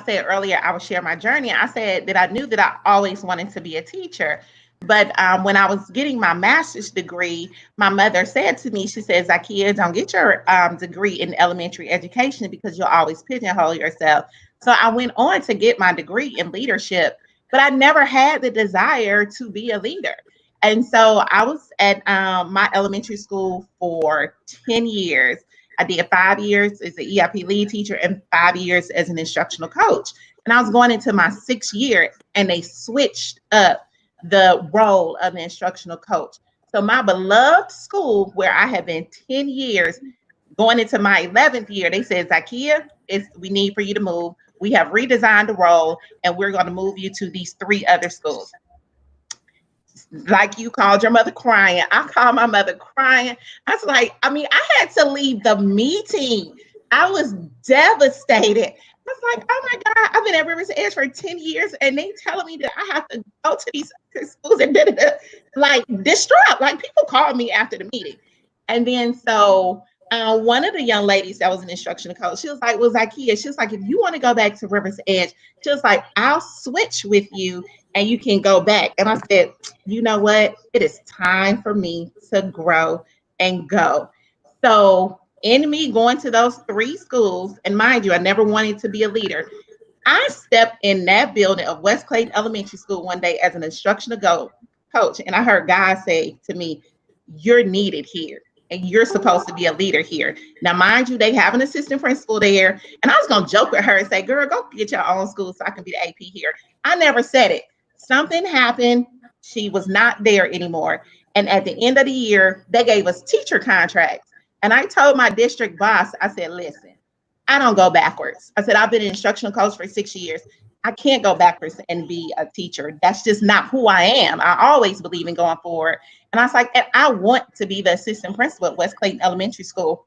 said earlier I would share my journey. I said that I knew that I always wanted to be a teacher. But when I was getting my master's degree, my mother said to me, she says, Zakia, don't get your degree in elementary education because you'll always pigeonhole yourself. So I went on to get my degree in leadership, but I never had the desire to be a leader. And so I was at my elementary school for 10 years. I did 5 years as an EIP lead teacher and 5 years as an instructional coach. And I was going into my 6th year and they switched up the role of the instructional coach. So my beloved school where I have been 10 years, going into my 11th year, they said, Zakia, we need for you to move. We have redesigned the role and we're going to move you to these 3 other schools. Like you called your mother crying. I called my mother crying. I was like, I had to leave the meeting. I was devastated. I was like, oh my God, I've been at Rivers Edge for 10 years and they telling me that I have to go to these schools and like distraught. Like people called me after the meeting. And then so one of the young ladies that was an instructional coach, she was like, well, Zakia, she was like, if you want to go back to Rivers Edge, she was like, I'll switch with you and you can go back. And I said, you know what? It is time for me to grow and go. So in me going to those 3 schools, and mind you, I never wanted to be a leader. I stepped in that building of West Clayton Elementary School one day as an instructional coach. And I heard God say to me, you're needed here. And you're supposed to be a leader here. Now, mind you, they have an assistant principal there. And I was going to joke with her and say, girl, go get your own school so I can be the AP here. I never said it. Something happened. She was not there anymore. And at the end of the year, they gave us teacher contracts. And I told my district boss, I said, listen, I don't go backwards. I said, I've been an instructional coach for 6 years. I can't go backwards and be a teacher. That's just not who I am. I always believe in going forward. And I was like, and I want to be the assistant principal at West Clayton Elementary School.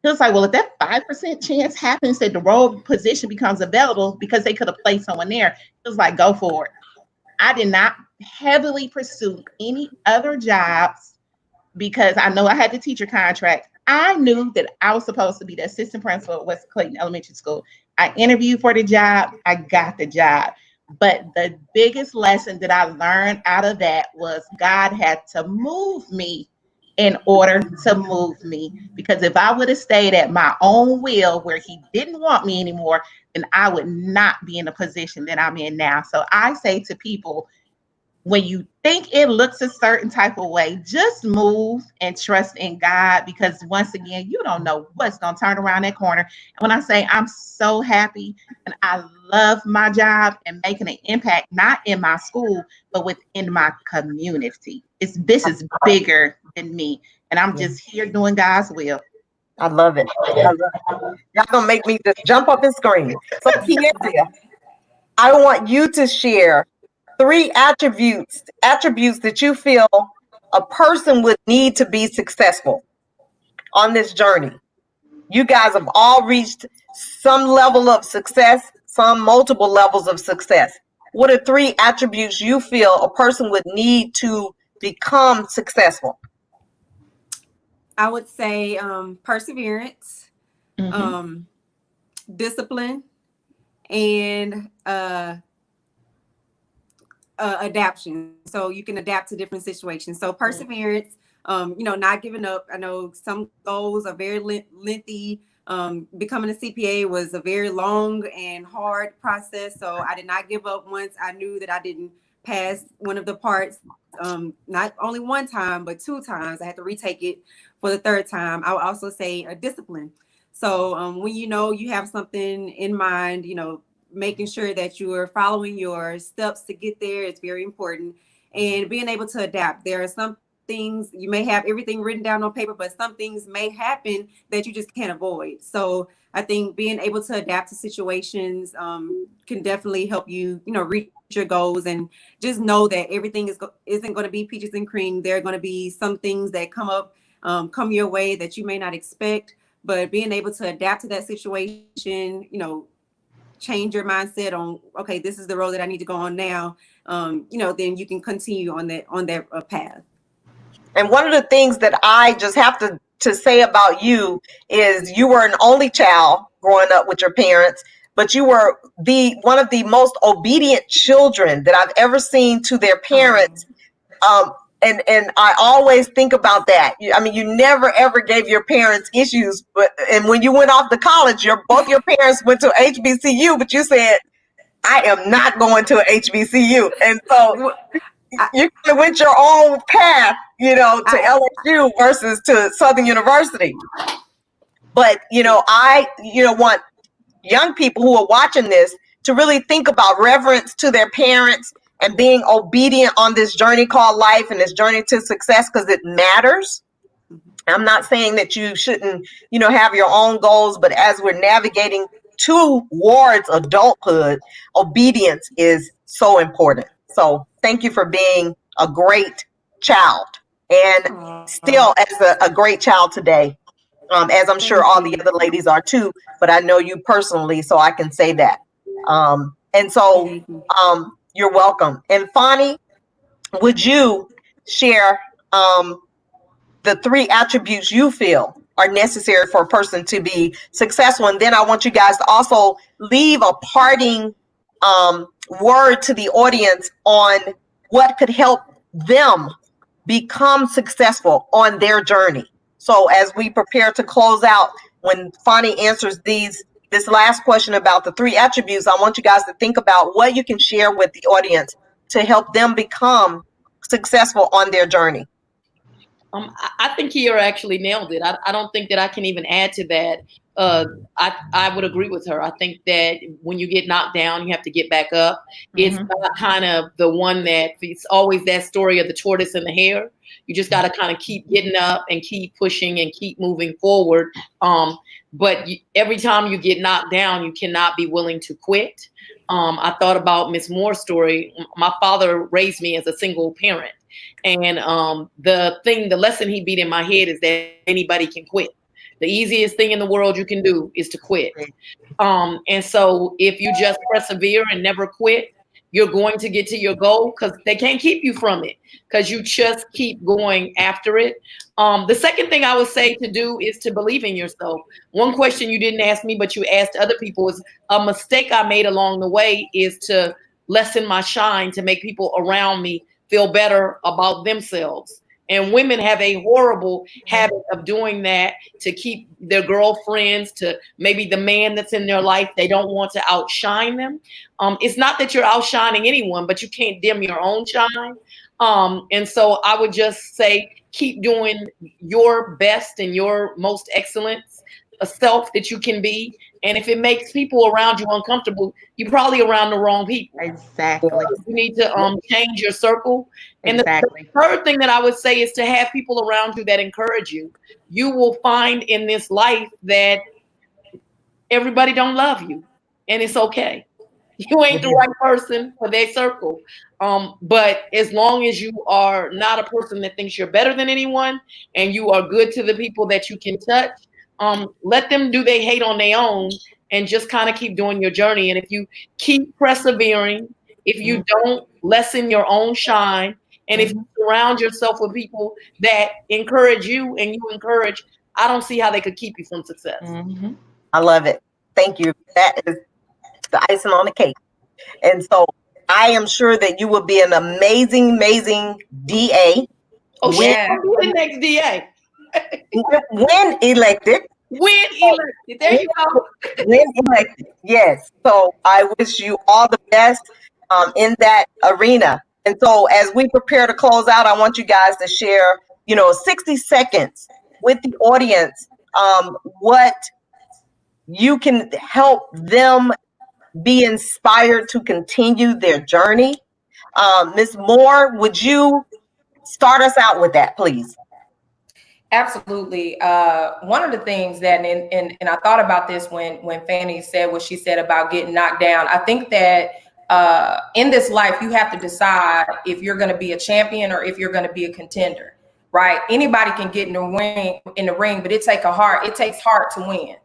He was like, well, if that 5% chance happens that the role position becomes available because they could have placed someone there, it was like, go for it. I did not heavily pursue any other jobs because I know I had the teacher contract. I knew that I was supposed to be the assistant principal at West Clayton Elementary School. I interviewed for the job. I got the job. But the biggest lesson that I learned out of that was God had to move me in order to move me. Because if I would have stayed at my own will where he didn't want me anymore, then I would not be in the position that I'm in now. So I say to people, when you think it looks a certain type of way, just move and trust in God, because once again, you don't know what's going to turn around that corner. And when I say I'm so happy and I love my job and making an impact, not in my school, but within my community, this is bigger than me. And I'm just here doing God's will. I love it. Y'all gonna make me just jump up and scream. So Kiaria, I want you to share 3 attributes that you feel a person would need to be successful on this journey. You guys have all reached some level of success, some multiple levels of success. What are 3 attributes you feel a person would need to become successful? I would say perseverance, discipline, and adaptation. So you can adapt to different situations. So perseverance, not giving up. I know some goals are very lengthy. Becoming a CPA was a very long and hard process. So I did not give up once I knew that I didn't pass one of the parts. Not only one time, but 2 times. I had to retake it for the 3rd time. I would also say a discipline. So when you have something in mind, making sure that you are following your steps to get there is very important, and being able to adapt. There are some things you may have everything written down on paper, but some things may happen that you just can't avoid. So I think being able to adapt to situations can definitely help you, reach your goals, and just know that everything isn't going to be peaches and cream. There are going to be some things that come your way that you may not expect. but being able to adapt to that situation, change your mindset on, okay, this is the road that I need to go on now. Then you can continue on that path. And one of the things that I just have to say about you is you were an only child growing up with your parents, but you were one of the most obedient children that I've ever seen to their parents. And I always think about that. I mean, you never ever gave your parents issues, and when you went off to college, both your parents went to HBCU, but you said, I am not going to a HBCU. And so you kind of went your own path, to LSU versus to Southern University. But, I want young people who are watching this to really think about reverence to their parents and being obedient on this journey called life and this journey to success, because it matters. I'm not saying that you shouldn't, have your own goals, but as we're navigating towards adulthood, obedience is so important. So thank you for being a great child and still as a great child today, as I'm sure all the other ladies are too, but I know you personally, so I can say that. And so you're welcome. And Fonnie, would you share the 3 attributes you feel are necessary for a person to be successful? And then I want you guys to also leave a parting word to the audience on what could help them become successful on their journey. So as we prepare to close out, when Fonnie answers this last question about the 3 attributes, I want you guys to think about what you can share with the audience to help them become successful on their journey. I think Kiera actually nailed it. I don't think that I can even add to that. I would agree with her. I think that when you get knocked down, you have to get back up. It's not kind of the one that it's always that story of the tortoise and the hare. You just got to kind of keep getting up and keep pushing and keep moving forward. But every time you get knocked down, you cannot be willing to quit. I thought about Miss Moore's story. My father raised me as a single parent. And the lesson he beat in my head is that anybody can quit. The easiest thing in the world you can do is to quit. And so if you just persevere and never quit, you're going to get to your goal, because they can't keep you from it, because you just keep going after it. The second thing I would say to do is to believe in yourself. One question you didn't ask me, but you asked other people, is a mistake I made along the way is to lessen my shine to make people around me feel better about themselves. And women have a horrible habit of doing that to keep their girlfriends, to maybe the man that's in their life. They don't want to outshine them. It's not that you're outshining anyone, but you can't dim your own shine. And so I would just say, keep doing your best and your most excellent self that you can be. And if it makes people around you uncomfortable, you're probably around the wrong people. Exactly. You need to change your circle. And the third thing that I would say is to have people around you that encourage you. You will find in this life that everybody don't love you, and it's okay. You ain't the right person for their circle. But as long as you are not a person that thinks you're better than anyone, and you are good to the people that you can touch, let them do they hate on their own, and just kind of keep doing your journey. And if you keep persevering, if you don't lessen your own shine, and if you surround yourself with people that encourage you and you encourage, I don't see how they could keep you from success. I love it. Thank you. That is the icing on the cake. And so I am sure that you will be an amazing, amazing DA. Oh, yeah. Who's the next DA? When elected. When elected. There you go. When elected. Yes. So I wish you all the best in that arena. And so as we prepare to close out, I want you guys to share, 60 seconds with the audience, what you can help them be inspired to continue their journey. Ms. Moore, would you start us out with that, please? Absolutely. One of the things that, and I thought about this when Fanny said what she said about getting knocked down. I think that in this life, you have to decide if you're going to be a champion or if you're going to be a contender. right? Anybody can get in the ring, but it takes heart to win,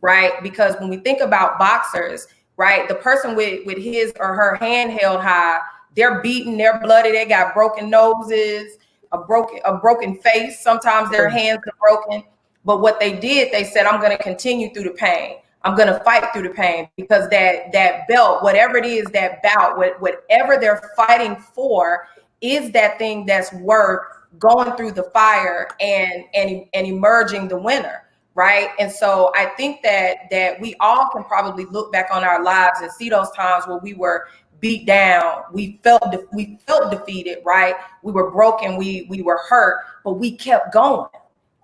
right? Because when we think about boxers, right, the person with his or her hand held high, they're beaten, they're bloody, they got broken noses, a broken face. Sometimes their hands are broken. But what they did, they said, I'm going to continue through the pain. I'm going to fight through the pain, because that belt, whatever it is, that bout, whatever they're fighting for, is that thing that's worth going through the fire and emerging the winner, right? And so I think that we all can probably look back on our lives and see those times where we were beat down, we felt defeated, right? We were broken, we were hurt, but we kept going.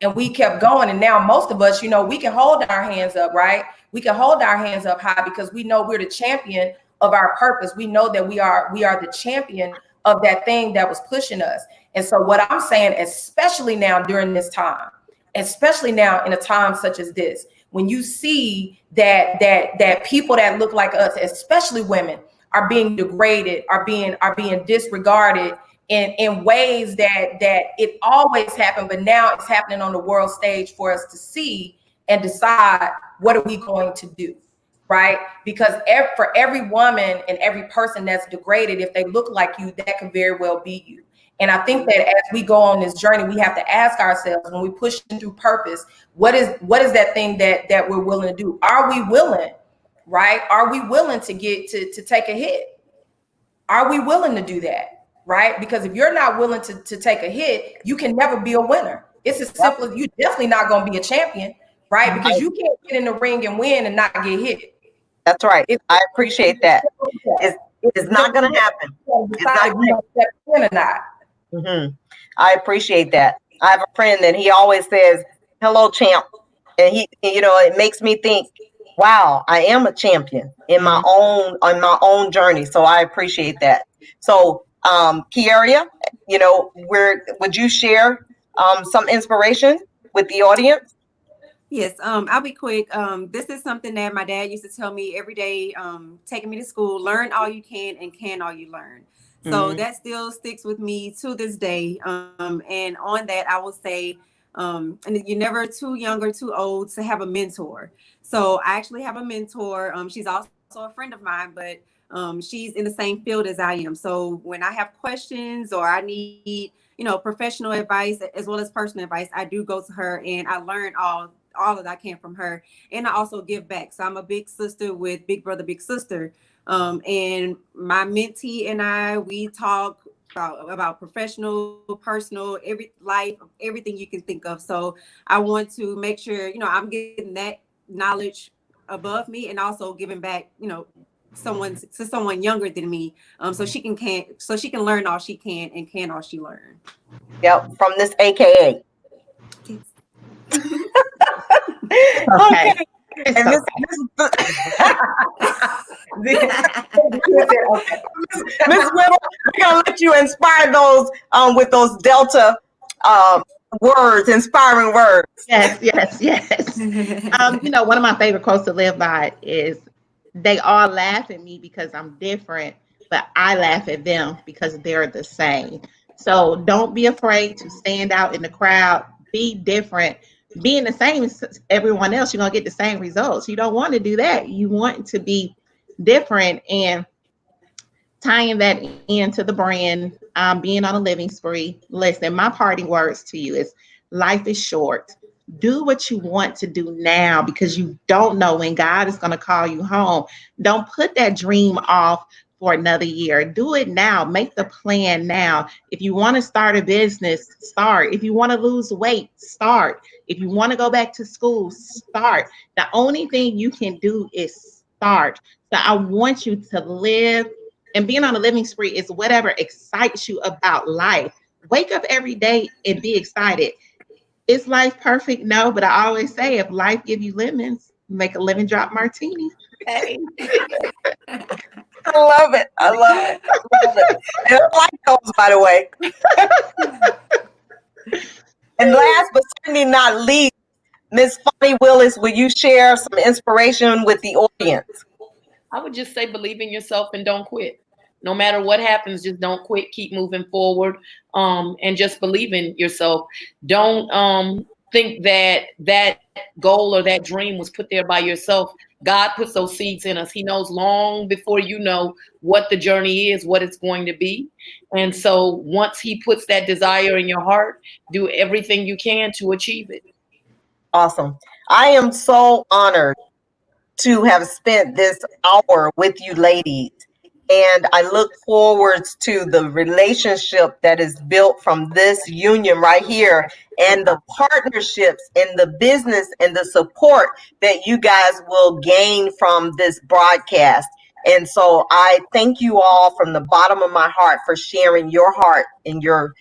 And we kept going. And now most of us, we can hold our hands up, right? We can hold our hands up high because we know we're the champion of our purpose. We know that we are the champion of that thing that was pushing us. And so what I'm saying, especially now during this time, especially now in a time such as this, when you see that people that look like us, especially women, are being degraded, are being disregarded in ways that it always happened, but now it's happening on the world stage for us to see and decide, what are we going to do, right? Because for every woman and every person that's degraded, if they look like you, that could very well be you. And I think that as we go on this journey, we have to ask ourselves, when we push through purpose, what is that thing that we're willing to do? Are we willing, right? Are we willing to take a hit? Are we willing to do that? Right? Because if you're not willing to take a hit, you can never be a winner. It's as simple as, you're definitely not going to be a champion, right? Because you can't get in the ring and win and not get hit. That's right. I appreciate that. It's not going to happen. It's not going to win or not. Mm-hmm. I appreciate that. I have a friend and he always says, "Hello, champ," and it makes me think, wow, I am a champion in my own journey. So I appreciate that. So, Kiaria, would you share some inspiration with the audience? Yes, I'll be quick. This is something that my dad used to tell me every day, taking me to school: learn all you can all you learn. So that still sticks with me to this day. And on that, I will say, and you're never too young or too old to have a mentor. So I actually have a mentor. She's also a friend of mine, but she's in the same field as I am. So when I have questions or I need, professional advice as well as personal advice, I do go to her, and I learn all that I can from her. And I also give back. So I'm a big sister with big brother, big sister. And my mentee and we talk about professional, personal, everything you can think of. So I want to make sure, I'm getting that knowledge above me, and also giving back, someone younger than me, so she can learn all she can and can all she learn. Yep, from this AKA. Okay. And Miss Whittle, we're gonna let you inspire those with those Delta words, inspiring words. Yes. One of my favorite quotes to live by is, "They all laugh at me because I'm different, but I laugh at them because they're the same." So don't be afraid to stand out in the crowd. Be different. Being the same as everyone else, you're going to get the same results. You don't want to do that. You want to be different. And tying that into the brand, being on a living spree. Listen, my parting words to you is, life is short. Do what you want to do now, because you don't know when God is going to call you home. Don't put that dream off for another year. Do it now. Make the plan now. If you want to start a business, start. If you want to lose weight, start. If you want to go back to school, start. The only thing you can do is start. So I want you to live, and being on a living spree is whatever excites you about life. Wake up every day and be excited. Is life perfect? No, but I always say, if life give you lemons, make a lemon drop martini. Hey. I love it. And I like those, by the way. And last but certainly not least, Miss Fonnie Willis, will you share some inspiration with the audience? I would just say, believe in yourself and don't quit. No matter what happens, just don't quit. Keep moving forward, and just believe in yourself. Don't think that that goal or that dream was put there by yourself. God puts those seeds in us. He knows long before you know what the journey is, what it's going to be. And so once he puts that desire in your heart, do everything you can to achieve it. Awesome. I am so honored to have spent this hour with you ladies. And I look forward to the relationship that is built from this union right here, and the partnerships and the business and the support that you guys will gain from this broadcast. And so I thank you all from the bottom of my heart for sharing your heart and your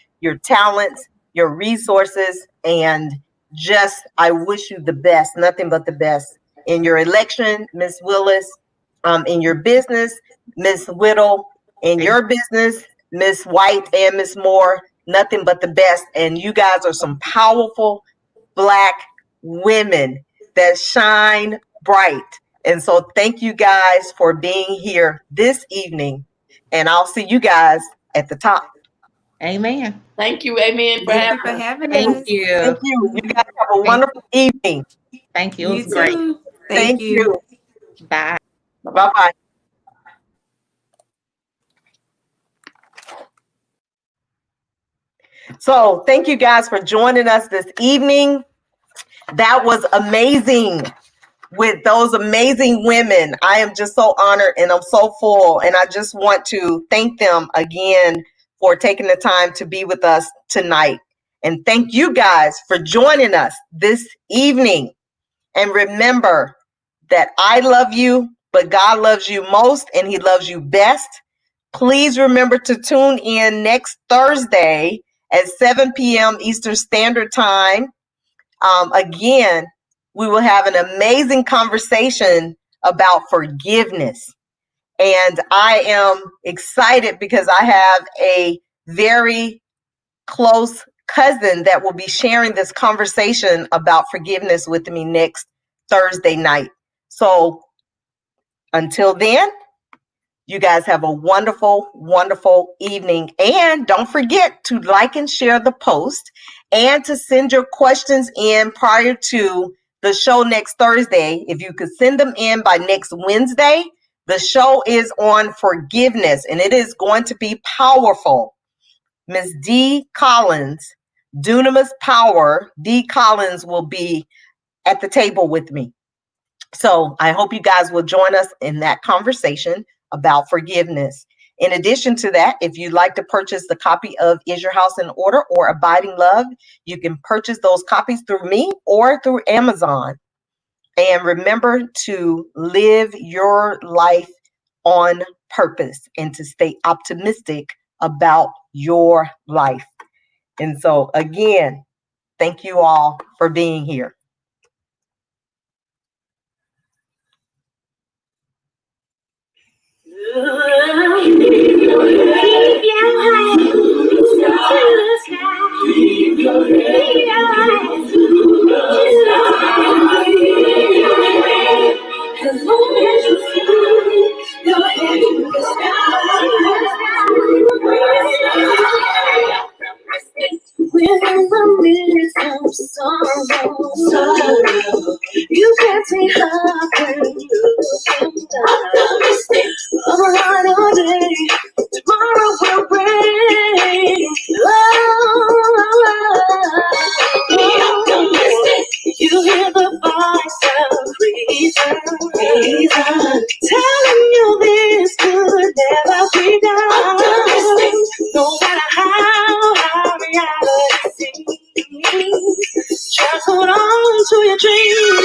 talents, your resources, and just I wish you the best, nothing but the best in your election, Miss Willis, in your business, Miss Whittle, in your business, Miss White and Miss Moore, nothing but the best. And you guys are some powerful Black women that shine bright. And so thank you guys for being here this evening. And I'll see you guys at the top. Amen. Thank you, amen, for Thank you having for us. having Thank us. you. Thank you. You guys have a Thank, wonderful evening. thank you. It was You great. too. Thank Thank you. you. Bye. Bye bye. So, thank you guys for joining us this evening. That was amazing with those amazing women. I am just so honored and I'm so full. And I just want to thank them again for taking the time to be with us tonight. And thank you guys for joining us this evening. And remember that I love you, but God loves you most and He loves you best. Please remember to tune in next Thursday at 7 p.m. Eastern Standard Time. Again, we will have an amazing conversation about forgiveness. And I am excited because I have a very close cousin that will be sharing this conversation about forgiveness with me next Thursday night. So until then, you guys have a wonderful, wonderful evening. And don't forget to like and share the post and to send your questions in prior to the show next Thursday. If you could send them in by next Wednesday, the show is on forgiveness and it is going to be powerful. Miss D. Collins, Dunamis Power, D. Collins will be at the table with me. So I hope you guys will join us in that conversation about forgiveness. In addition to that, if you'd like to purchase the copy of Is Your House in Order or Abiding Love, you can purchase those copies through me or through Amazon. And remember to live your life on purpose and to stay optimistic about your life. And so again, thank you all for being here. As long as you feel your head in the sky, when the midst of sorrow, you can't see how when you look down. Another day, tomorrow will bring. You hear the voice of reason telling you this could never be done. No matter how reality seems, just hold on to your dreams.